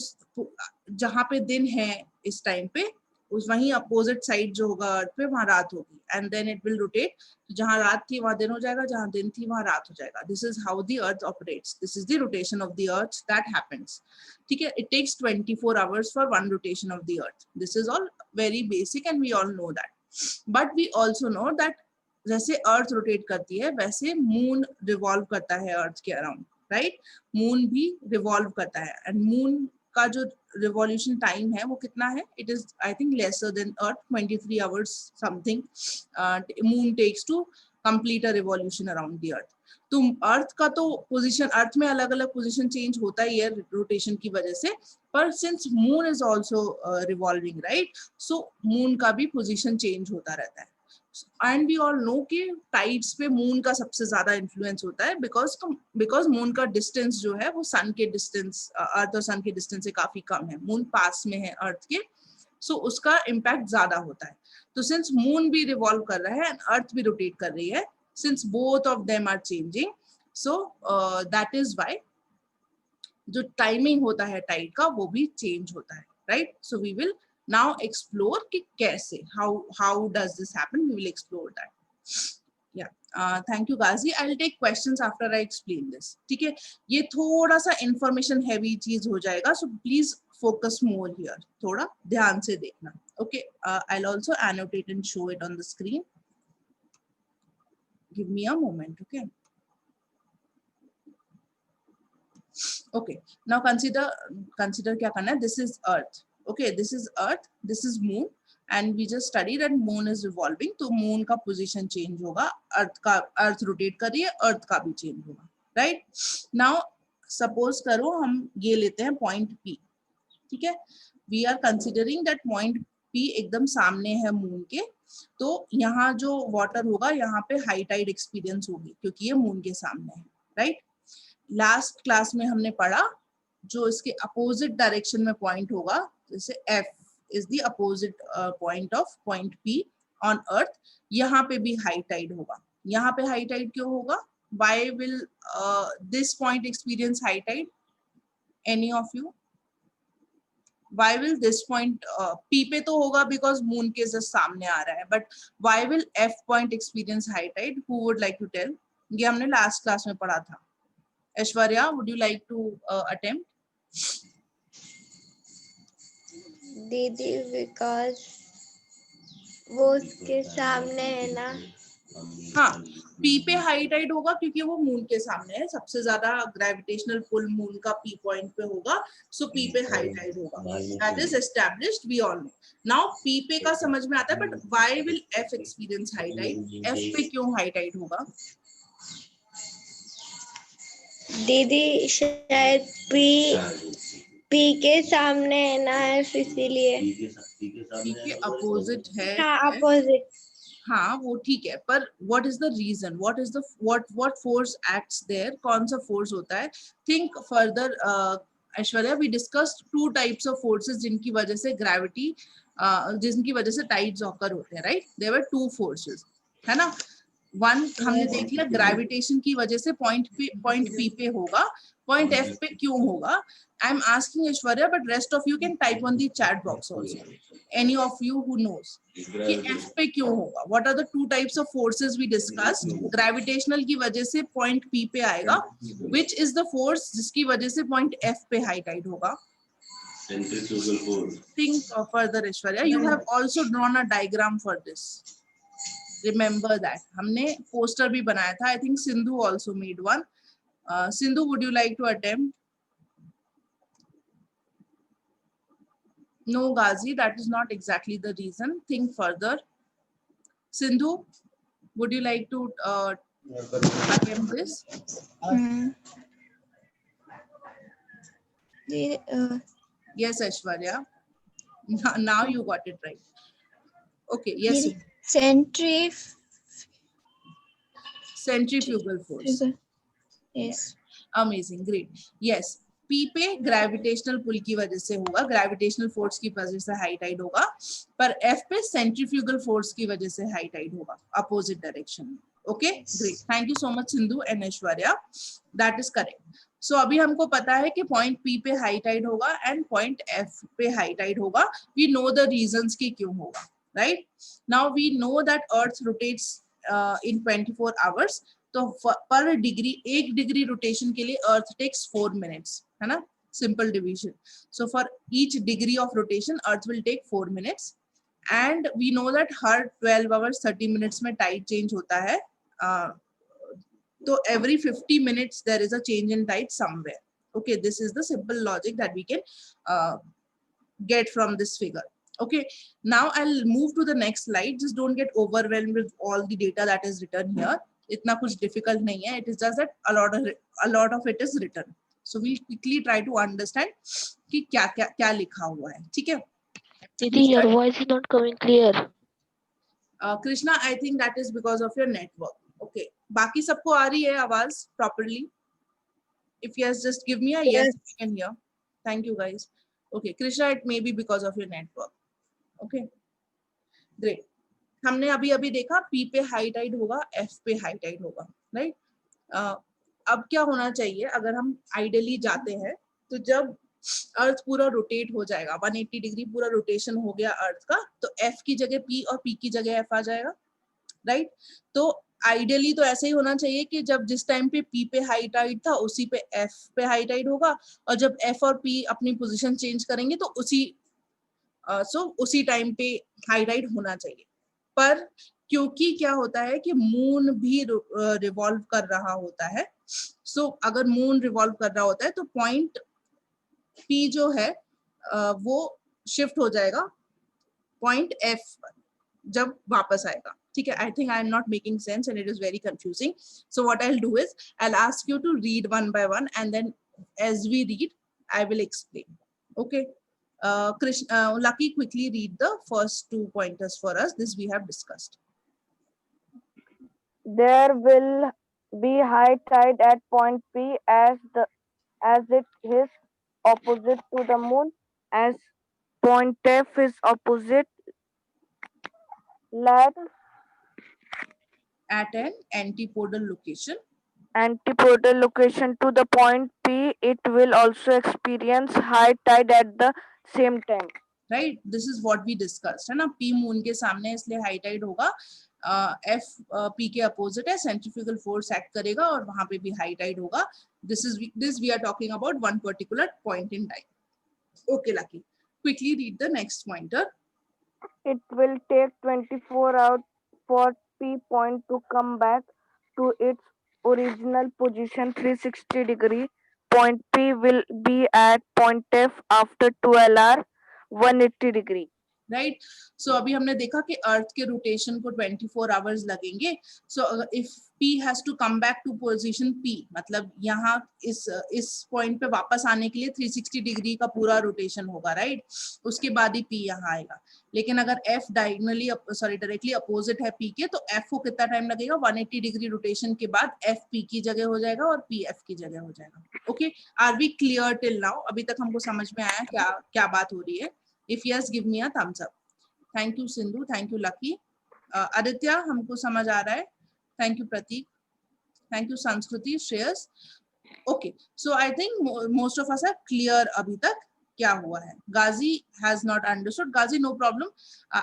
S1: जहाँ पे दिन है इस टाइम पे, उस वहीं अपोजिट साइड जो होगा अर्थ पे वहां रात होगी, and then it will rotate, जहां रात थी वहां दिन हो जाएगा, जहां दिन थी वहां रात हो जाएगा. This is how the earth operates. This is the rotation of the earth that happens. ठीक है, it takes 24 hours for one rotation of the earth. This is all very basic and we all know that. But we also know that जैसे earth rotate करती है वैसे moon revolve करता है अर्थ के around, right? Moon भी revolve करता है, एंड मून का जो रिवॉल्यूशन टाइम है वो कितना है? It is I think lesser than earth, 23 hours something moon takes to complete a revolution around the earth. तो अर्थ का तो पोजीशन, अर्थ में अलग अलग पोजीशन चेंज होता ही है रोटेशन की वजह से, पर since moon is also revolving, right, so moon का भी पोजीशन चेंज होता रहता है. एंड वी ऑल नो कि टाइड्स पे मून का सबसे ज्यादा इन्फ्लुएंस होता है, बिकॉज मून का डिस्टेंस जो है वो सन के डिस्टेंस, अर्थ और सन के डिस्टेंस से काफी कम है. मून पास में है अर्थ के, सो उसका इम्पैक्ट ज्यादा होता है. तो सिंस मून भी रिवॉल्व कर रहा है एंड अर्थ भी रोटेट कर रही है, since both of them are changing, so that is why जो टाइमिंग होता है टाइड का वो भी चेंज होता है, right? So we will now explore कि कैसे, how does this happen, we will explore that. Yeah, thank you Gazi. I'll take questions after I explain this. ठीक है, ये थोड़ा सा इंफॉर्मेशन हैवी चीज हो जाएगा, so please focus more here. थोड़ा ध्यान से देखना. Okay, I'll also annotate and show it on the screen. Give me a moment, okay? Okay, now consider क्या करना है? This is Earth, okay? This is Earth, this is Moon, and we just studied that Moon is revolving, तो Moon का position change होगा, Earth rotate कर रही है, Earth का भी change होगा, right? Now suppose करो हम ये लेते हैं point P, ठीक है? We are considering that point P एकदम सामने है मून के, तो यहाँ जो वाटर होगा यहाँ पे हाई टाइड एक्सपीरियंस होगी क्योंकि ये मून के सामने है, राइट? लास्ट क्लास में हमने पढ़ा जो इसके अपोजिट डायरेक्शन में पॉइंट होगा, जैसे F is the opposite point of point P on earth, यहाँ पे भी हाई टाइड होगा. यहाँ पे हाई टाइड क्यों होगा? Why will this point experience high tide? Any of you? Why will this point P पे तो होगा because moon के जस्ट सामने आ रहा है, but why will F point experience high tide? Who would like to tell? ये हमने last class में पढ़ा था. Aishwarya, would you like to attempt?
S5: दीदी बिकॉज वो उसके सामने है ना.
S1: हाँ, P पे हाई टाइड होगा क्योंकि वो मून के सामने है, सबसे ज्यादा ग्रेविटेशनल पुल मून का P पॉइंट पे होगा, सो P पे हाई टाइड होगा. That is established, we all know. Now P पे का समझ में आता है, but why will F experience high tide? F पे क्यों हाई टाइड होगा?
S5: दीदी शायद P के सामने है ना F, इसीलिए.
S1: P के अपोजिट है.
S5: हाँ, अपोजिट.
S1: हाँ वो ठीक है, पर what is the reason? What force acts there? कौन सा force होता है? Think further, Aishwarya. We discussed 2 types of forces जिनकी वजह से gravity, जिनकी वजह से tides occur होते हैं, right? There were 2 forces, है ना? One हमने देख लिया gravitation की वजह से point P पे होगा, point F पे क्यों होगा? I'm asking Aishwarya, but rest of you can type on the chat box also. Any of you who knows कि F पे क्यों होगा? What are the 2 types of forces we discussed? Gravitational की वजह से point P पे आएगा. Which is the force जिसकी वजह से point F पे high tide होगा?
S8: Centrifugal force.
S1: Think further, Aishwarya. You have also drawn a diagram for this. Remember that. हमने poster भी बनाया था. I think Sindhu also made one. Sindhu, would you like to attempt? No, Ghazi, that is not exactly the reason. Think further. Sindhu, would you like to attempt this? Yes, Aishwarya. Now you got it right. Okay, yes. Centrifugal force.
S5: Yes.
S1: Amazing, great. Yes. P पे gravitational pull की वजह से होगा, gravitational force की वजह से high tide होगा, पर F पे सेंट्रीफ्यूगल फोर्स की वजह से हाई टाइड होगा, अपोजिट डायरेक्शन में. Okay, great. Thank you so much Sindhu and Aishwarya. That is correct. So अभी हमको पता है कि पॉइंट पी पे हाई टाइड होगा एंड पॉइंट एफ पे हाई टाइड होगा. वी नो द रीजंस कि क्यों होगा, right? Now we know that earth rotates in 24 hours. तो पर डिग्री, 1 डिग्री रोटेशन के लिए अर्थ टेक्स 4 मिनट्स, है ना? Simple division. So for each degree of rotation earth will take 4 minutes. And we know that हर 12 hours 30 minutes में tide change होता है. So every 50 minutes there is a change in tide somewhere. Okay, this is the simple logic that we can get from this figure. Okay, now I'll move to the next slide. Just don't get overwhelmed with all the data that is written here. Itna kuch difficult nahi hai. It is just that a lot of it is written. So we'll quickly try to understand कि क्या लिखा हुआ है. ठीक है?
S7: Didi, your voice is not coming clear.
S1: Krishna, I think that is because of your network. Okay, बाकी सबको आ रही है आवाज properly? If yes, just give me a yes. You can hear. Thank you guys. Okay, Krishna, it may be because of your network. Okay, great. हमने अभी देखा P पे high tide होगा, F पे हाई टाइड होगा, right? अब क्या होना चाहिए अगर हम आइडियली जाते हैं तो जब अर्थ पूरा रोटेट हो जाएगा, 180 डिग्री पूरा रोटेशन हो गया अर्थ का, तो F की जगह P और P की जगह F आ जाएगा, राइट? तो आइडियली तो ऐसे ही होना चाहिए कि जब जिस टाइम पे P पे हाई टाइड था उसी पे F पे हाई टाइड होगा, और जब F और P अपनी पोजीशन चेंज करेंगे तो उसी टाइम पे हाई टाइड होना चाहिए. पर क्योंकि क्या होता है कि मून भी रिवॉल्व कर रहा होता है, सो अगर मून रिवॉल्व कर रहा होता है तो पॉइंट P जो है वो शिफ्ट हो जाएगा पॉइंट F पर जब वापस आएगा. ठीक है? I think I am not making sense and it is very confusing. So what I will do is I will ask you to read one by one and then as we read I will explain. Okay, Lucky, quickly read the first 2 pointers for us. This we have discussed.
S2: There will be high tide at point P as it is opposite to the moon, as point F is opposite lat
S1: At an antipodal location.
S2: Antipodal location to the point P, it will also experience high tide at the same time.
S1: Right, this is what we discussed, है ना? P moon के सामने इसलिए high tide होगा. F P के opposite है, centrifugal force act करेगा और वहां पे भी हाई टाइड होगा. This we are talking about one particular point in time. Okay, Lucky, quickly read the next pointer.
S2: It will take 24 hours for P point to come back to its original position 360 degree. Point P will be at point F after 12 hours 180 degree.
S1: Right? सो अभी हमने देखा कि अर्थ के rotation को 24 hours लगेंगे. So if P has to come back to position P, मतलब यहाँ इस पॉइंट पे वापस आने के लिए 360 डिग्री का पूरा रोटेशन होगा, राइट? उसके बाद ही P यहाँ आएगा. लेकिन अगर F डायरेक्टली अपोजिट है P के, तो F को कितना टाइम लगेगा? 180 डिग्री रोटेशन के बाद F P की जगह हो जाएगा और P F की जगह हो जाएगा. Okay, are we clear till now? अभी तक हमको समझ में आया क्या बात हो रही है? If yes, give me a thumbs up. Thank you, Sindhu. Thank you, Lucky. Aditya, हमको समझ आ रहा है. Thank you, Pratik. Thank you, Sanskruti, Shreyas. Okay, so I think most of us are clear अभी तक क्या हुआ है. Gazi has not understood. Gazi, no problem.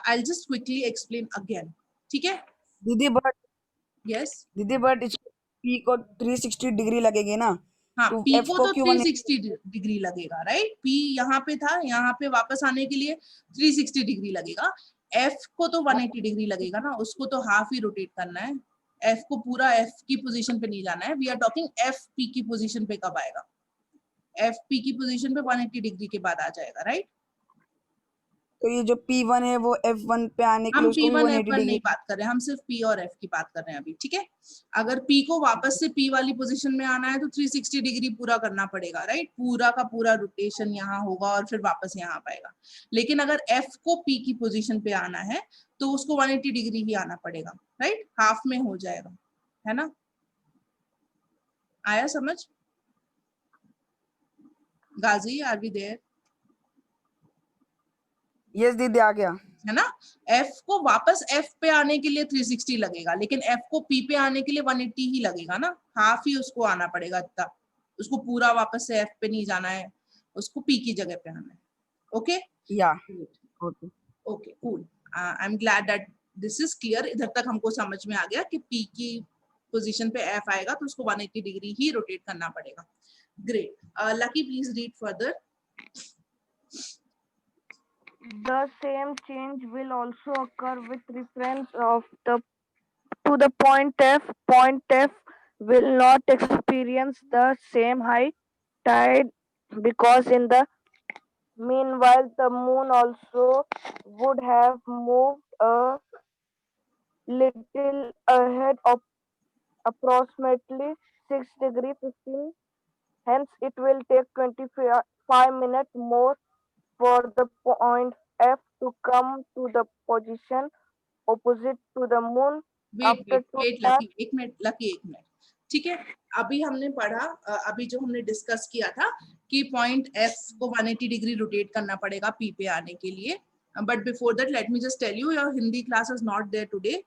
S1: I'll just quickly explain again. ठीक है?
S4: दीदी बट
S1: Yes.
S4: दीदी बट P को 360 डिग्री लगेगी ना?
S1: हाँ,
S4: तो
S1: P
S4: F
S1: को तो 360 डिग्री लगेगा, राइट? P यहाँ पे था, यहाँ पे वापस आने के लिए 360 डिग्री लगेगा. F को तो 180 डिग्री लगेगा ना, उसको तो हाफ ही रोटेट करना है. F को पूरा F की पोजीशन पे नहीं जाना है. We are talking F P की पोजीशन पे कब आएगा? F P की पोजीशन पे 180 डिग्री के बाद आ जाएगा, राइट?
S4: तो ये जो P1 है वो F1 पे आने के लिए
S1: हम
S4: उसको भी
S1: P1
S4: 180
S1: F1
S4: डिग्री.
S1: नहीं बात कर रहे हैं, हम सिर्फ P और F की बात कर रहे हैं अभी. ठीक है? अगर P को वापस से P वाली पोजीशन में आना है तो 360 डिग्री पूरा करना पड़ेगा, राइट? पूरा का पूरा रोटेशन यहाँ होगा और फिर वापस यहाँ पाएगा. लेकिन अगर F को P की पोजीशन पे आना है तो उसको 180 डिग्री ही आना पड़ेगा, राइट? हाफ में हो जाएगा, है ना? आया समझ? गाजी, आर वी देयर?
S4: यस दीदी, आ गया.
S1: है ना? F को वापस F पे आने के लिए 360 लगेगा, लेकिन F को P पे आने के लिए 180 ही लगेगा ना. हाफ ही उसको आना पड़ेगा इतना. उसको पूरा वापस से एफ पे नहीं जाना है, उसको पी की जगह पे आना है. Okay
S4: Yeah. Okay.
S1: Okay cool. I am glad that this is clear. इधर तक हमको समझ में आ गया कि पी की पोजीशन पे एफ आएगा तो उसको 180 डिग्री ही रोटेट करना पड़ेगा. Great. Lucky please read further.
S2: The same change will also occur with reference to the point F. Point F will not experience the same high tide because in the meanwhile the moon also would have moved a little ahead of approximately 6 degree 15. Hence, it will take 25 minutes more for the point F to come to the position opposite to the moon.
S1: Wait Lucky एक minute. ठीक है, अभी हमने पढ़ा, अभी जो हमने discuss किया था कि पॉइंट एफ को 180 डिग्री रोटेट करना पड़ेगा पी पे आने के लिए. But before that let me just tell you, your Hindi class is not there today.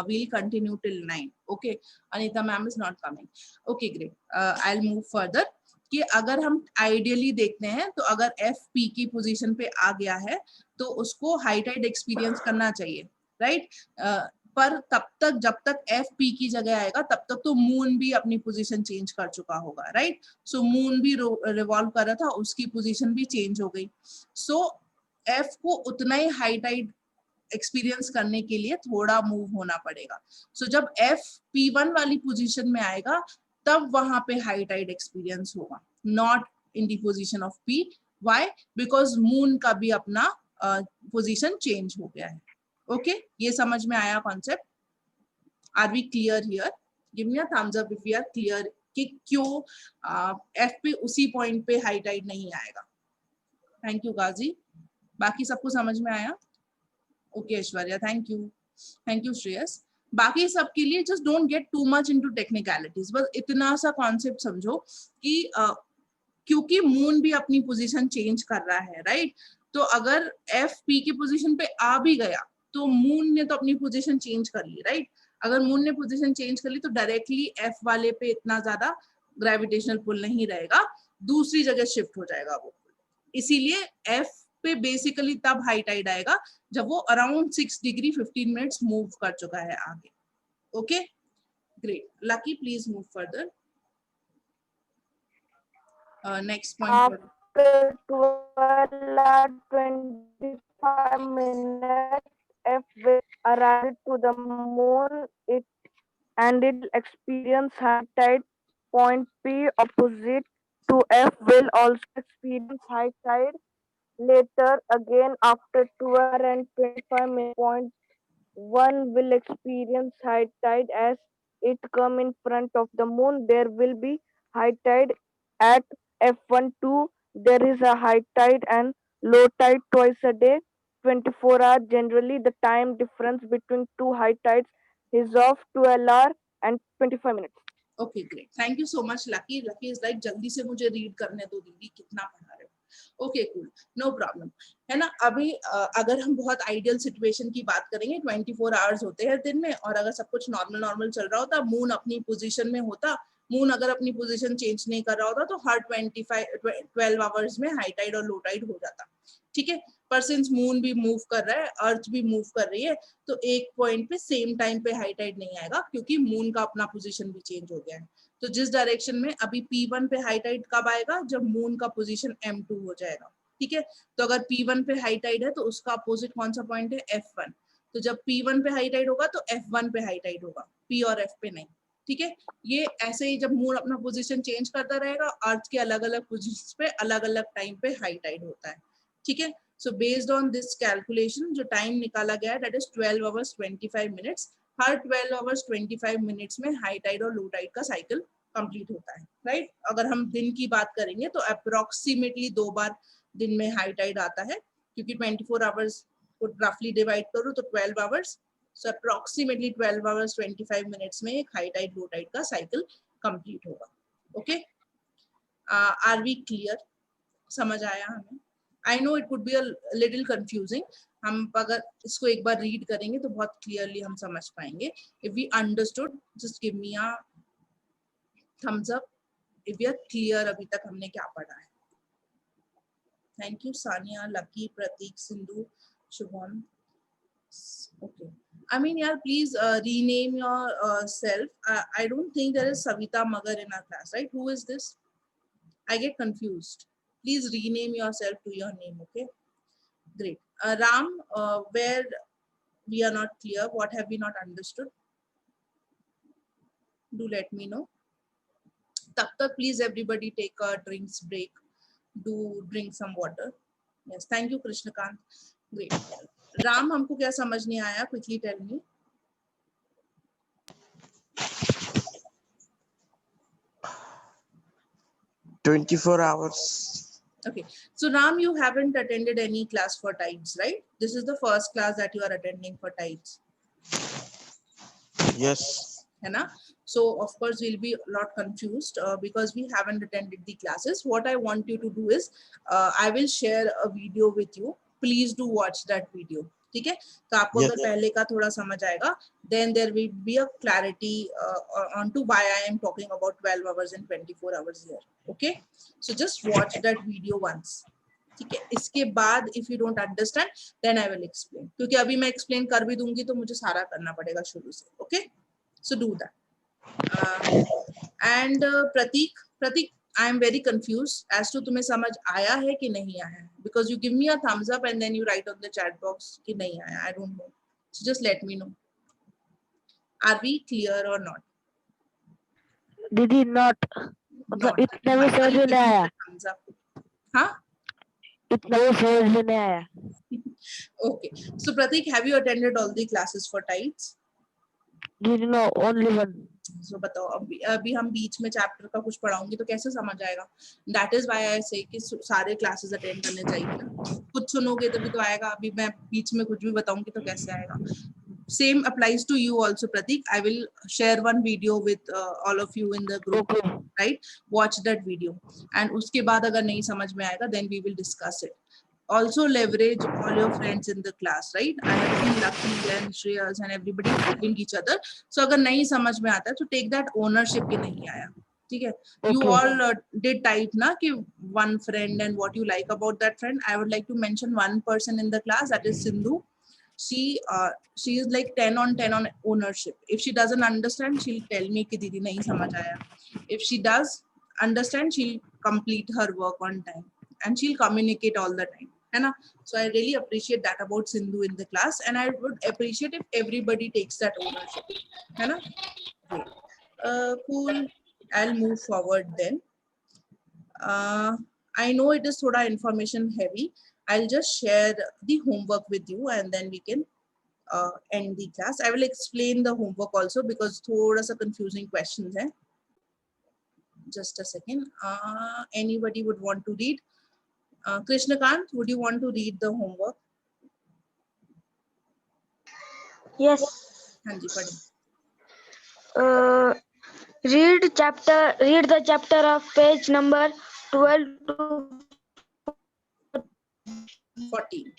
S1: we'll continue till 9. okay, Anita ma'am is not coming. okay, great. I'll move further कि अगर हम ideally देखते हैं तो अगर एफ पी की position पे आ गया है तो उसको हाई टाइड एक्सपीरियंस करना चाहिए, राइट? पर तब तक जब तक एफ पी की जगह आएगा तब तक तो मून भी अपनी पोजीशन चेंज कर चुका होगा, राइट? सो मून भी रिवॉल्व कर रहा था, उसकी पोजीशन भी चेंज हो गई. सो एफ को उतना ही हाई टाइड एक्सपीरियंस करने के लिए थोड़ा मूव होना पड़ेगा. सो जब एफ P1 वाली पोजीशन में आएगा तब वहां पे हाई टाइड एक्सपीरियंस होगा, not in the position of P. Why? Because moon का भी अपना पोजीशन चेंज हो गया है. ओके, ये समझ में आया concept? Are we clear here? Give me a thumbs up if we are clear कि क्यों एफ पे उसी पॉइंट पे हाई टाइड नहीं आएगा. थैंक यू गाजी. बाकी सबको समझ में आया? Okay Aishwarya, thank you Shreyas. बाकी सबके लिए just don't get too much into technicalities. बस इतना सा कॉन्सेप्ट समझो कि क्योंकि मून भी अपनी पोजीशन चेंज कर रहा है, राइट? तो अगर एफ पी की पोजीशन पे आ भी गया तो मून ने तो अपनी पोजीशन चेंज कर ली, राइट? अगर मून ने पोजीशन चेंज कर ली तो डायरेक्टली एफ वाले पे इतना ज्यादा ग्रेविटेशनल पुल नहीं रहेगा, दूसरी जगह शिफ्ट हो जाएगा वो. इसीलिए एफ पे बेसिकली तब हाई टाइड आएगा जब वो अराउंड 6 डिग्री 15 मिनट्स मूव कर चुका है आगे. Okay great. Lucky please move further. Next point.
S2: After 12:25 minutes, F will arrive to the moon and it will experience high tide. Point P opposite to F will also experience high tide. Later, again after 12:25 minutes, point 1 will experience high tide as it come in front of the moon. There will be high tide at F12. There is a high tide and low tide twice a day, 24 hours. Generally, the time difference between two high tides is of 12 hours and 25 minutes.
S1: Okay great. Thank you so much lucky. Lucky is like जल्दी से मुझे read करने दो दीदी, कितना पढ़ा रहे हो. ओके कूल, नो प्रॉब्लम, है ना? अभी अगर हम बहुत आइडियल सिचुएशन की बात करेंगे, 24 आवर्स होते हैं दिन में और अगर सब कुछ नॉर्मल चल रहा होता, मून अपनी पोजीशन में होता, मून अगर अपनी पोजीशन चेंज नहीं कर रहा होता तो हर 12 आवर्स में हाई टाइड और लो टाइड हो जाता. ठीक है, पर सिंस मून भी मूव कर रहा है, अर्थ भी मूव कर रही है, तो एक पॉइंट पे सेम टाइम पे हाई टाइड नहीं आएगा क्योंकि मून का अपना पोजीशन भी चेंज हो गया है. तो जिस डायरेक्शन में अभी P1 पे हाई टाइड कब आएगा? जब मून का पोजीशन M2 हो जाएगा. ठीक है, तो अगर P1 पे हाई टाइड है तो उसका अपोजिट कौन सा पॉइंट है? F1. तो जब P1 पे हाई टाइड होगा तो F1 पे हाई टाइड होगा, P और F पे नहीं. ठीक है, ये ऐसे ही जब मून अपना पोजीशन चेंज करता रहेगा, अर्थ के अलग अलग पोजीशंस पे अलग अलग टाइम पे हाई टाइड होता है. ठीक है, so based on this calculation जो टाइम निकाला गया है, that is 12 hours 25 minutes. Her 12 hours 25 minutes में हाई टाइड और लो टाइड का साइकिल कंप्लीट होता है, राइट? अगर हम दिन की बात करेंगे तो अप्रोक्सीमेटली 2 बार दिन में हाई टाइड आता है, क्योंकि 24 आवर्स को रफली डिवाइड करो तो 12 hours, so approximately 12 hours 25 minutes में एक हाई टाइड लो टाइड का साइकिल कंप्लीट होगा. Okay, are we clear? समझ आया हमें? I know it would be a little confusing. हम अगर इसको एक बार रीड करेंगे तो बहुत क्लियरली हम समझ पाएंगे. If we understood, just give me a thumbs up if we are clear अभी तक हमने क्या पढ़ा है. Thank you, Sania, Lucky, Pratik, Sindhu, Shubham. Okay. I mean, yeah, please rename your self. I don't think there is Savita Magar in our class, right? Who is this? I get confused. Please rename yourself to your name, okay? Great. Ram, where we are not clear, what have we not understood? Do let me know. Tab tak, please everybody take a drinks break. Do drink some water. Yes, thank you, Krishnakant. Great. Ram, हमको क्या समझ नहीं आया? Quickly tell me.
S6: "24 hours."
S1: Okay, so Ram, you haven't attended any class for tides, right? This is the first class that you are attending for tides.
S6: Yes.
S1: है ना? So of course we'll be a lot confused because we haven't attended the classes. What I want you to do is I will share a video with you. Please do watch that video. ठीक है? तो आपको
S6: Yes.
S1: अगर पहले का थोड़ा समझ आएगा, then there will be a clarity on to why I am talking about 12 hours and 24 hours here. Okay? So just watch that video once. ठीक है? इसके बाद if you don't understand, then I will explain. क्योंकि अभी मैं explain कर भी दूंगी तो मुझे सारा करना पड़ेगा शुरू से. Okay? So do that. And Pratik, I am very confused as to तुम्हें समझ आया है कि नहीं आया है, because you give me a thumbs up and then you write on the chat box कि नहीं आया. I don't know. So just let me know. Are we clear or not?
S2: दीदी not
S1: Not.
S2: इतना भी समझ में नहीं आया.
S1: Thumbs up. हाँ?
S2: इतना भी समझ में नहीं आया.
S1: Okay. So Pratik, have you attended all the classes for tides?
S2: दीदी no, only one.
S1: So बताओ अभी हम बीच में चैप्टर का कुछ पढ़ाऊंगी तो कैसे समझ आएगा? That is why I say कि सारे क्लासेस अटेंड करने चाहिए ना. कुछ सुनोगे तभी तो आएगा. अभी मैं बीच में कुछ भी बताऊंगी तो कैसे आएगा? Same applies to you also, Pratik. I will share one video with all of you in the group.
S2: Okay.
S1: Right? Watch that video. And उसके बाद अगर नहीं समझ में आएगा, then we will discuss it. Also leverage all your friends in the class, right? I have seen Lucky and Shreyas and everybody helping each other. So अगर नहीं समझ में आता है तो take that ownership कि नहीं आया. ठीक है? You all did type ना कि one friend and what you like about that friend. I would like to mention one person in the class, that is Sindhu. She is like 10 on 10 on ownership. If she doesn't understand, she'll tell me कि दीदी नहीं समझ आया. If she does understand, she'll complete her work on time and she'll communicate all the time. है ना? So I really appreciate that about Sindhu in the class, and I would appreciate if everybody takes that ownership. है ना? Great. Cool. I'll move forward then. I know it is thoda information heavy. I'll just share the homework with you and then we can end the class. I will explain the homework also because thoda sa confusing questions hai. Just a second. Anybody would want to read? Krishnakant, would you want to read the homework?
S2: Yes.
S1: हाँ जी पढ़ें.
S2: Read the chapter of page number 12 to
S1: 14.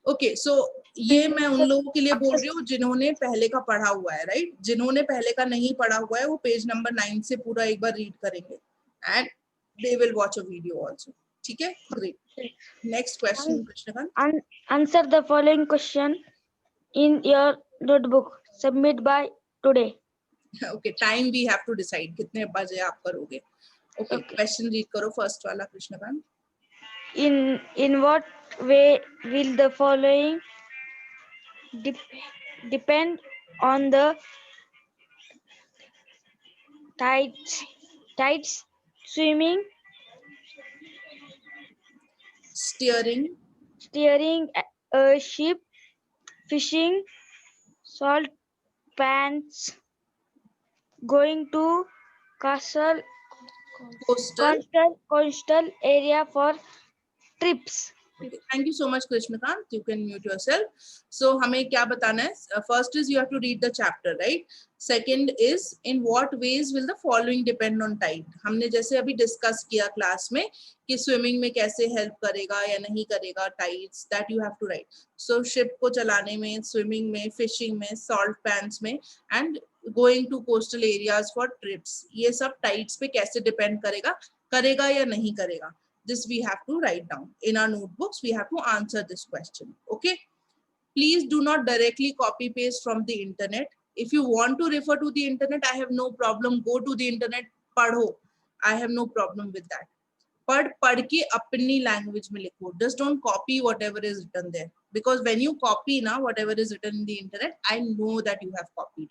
S1: Okay, so ये मैं उन लोगों के लिए बोल रही हूँ जिन्होंने पहले का पढ़ा हुआ है, राइट? जिन्होंने पहले का नहीं पढ़ा हुआ है वो पेज नंबर 9 से पूरा एक बार रीड करेंगे and they will watch a video also. ठीक है? Great. Next question, Krishnakant.
S2: answer the following question in your notebook. Submit by today.
S1: Okay, time we have to decide कितने बजे आप करोगे. Okay, question read करो first वाला Krishnakant.
S2: In what way will the following depend on the tides, swimming,
S1: Steering,
S2: a ship, fishing, salt pans, going to coastal area for trips.
S1: Okay. Thank you so much, Krishnakant. You can mute yourself. So, हमें क्या बताना है? First is you have to read the chapter, right? Second is in what ways will the following depend on tide? हमने जैसे अभी discuss किया class में कि swimming में कैसे help करेगा या नहीं करेगा tides, that you have to write. So ship को चलाने में, swimming में, fishing में, salt pans में, and going to coastal areas for trips, ये सब टाइड्स पे कैसे डिपेंड करेगा या नहीं करेगा. This we have to write down in our notebooks. We have to answer this question. Okay. Please do not directly copy paste from the internet. If you want to refer to the internet, I have no problem. Go to the internet, padho. I have no problem with that. पढ़ के अपनी language में लिखो. Just don't copy whatever is written there. Because when you copy now whatever is written in the internet, I know that you have copied.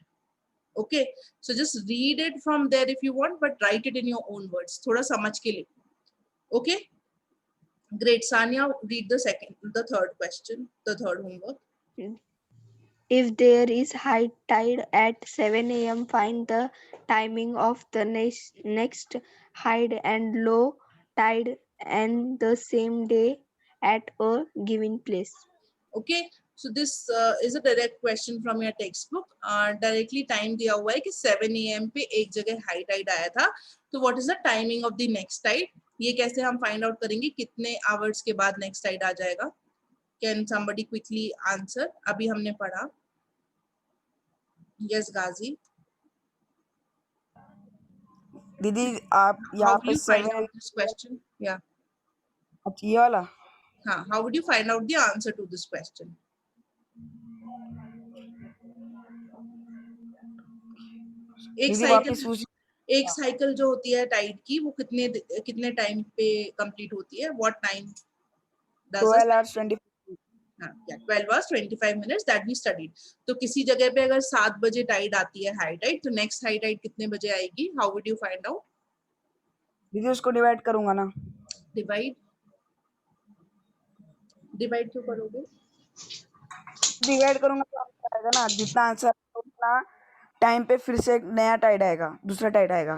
S1: Okay. So just read it from there if you want, but write it in your own words. थोड़ा समझ के लिखो. Okay. Great. Sanya, read the third question, the third homework.
S5: If there is high tide at 7 a.m., find the timing of the next high and low tide and the same day at a given place.
S1: Okay. So this is a direct question from your textbook. Directly time दिया हुआ है कि 7 AM पे एक जगह high tide आया था. तो what is the timing of the next tide? ये कैसे हम find out करेंगे कितने hours के बाद next tide आ जाएगा? Can somebody quickly answer? अभी हमने पढ़ा. Yes, Ghazi.
S4: दीदी आप
S1: How
S4: यहाँ
S1: do
S4: पे
S1: you find
S4: 7
S1: out this question? Yeah.
S4: अच्छा ये वाला
S1: हाँ. How would you find out the answer to this question? एक साइकिल जो होती है टाइड की वो कितने टाइम पे कंप्लीट होती है? What time does
S4: 12 hours 25
S1: 12 hours 25 minutes that we studied. तो किसी जगह पे अगर 7 बजे टाइड आती है हाई टाइड, तो नेक्स्ट हाई टाइड कितने बजे आएगी? How would you find out?
S4: दीदी उसको डिवाइड करूंगा ना.
S1: डिवाइड क्यों करोगे?
S4: डिवाइड करूंगा तो आंसर आएगा ना, जितना आंसर उतना टाइम पे फिर से एक नया टाइड आएगा, दूसरा टाइड आएगा.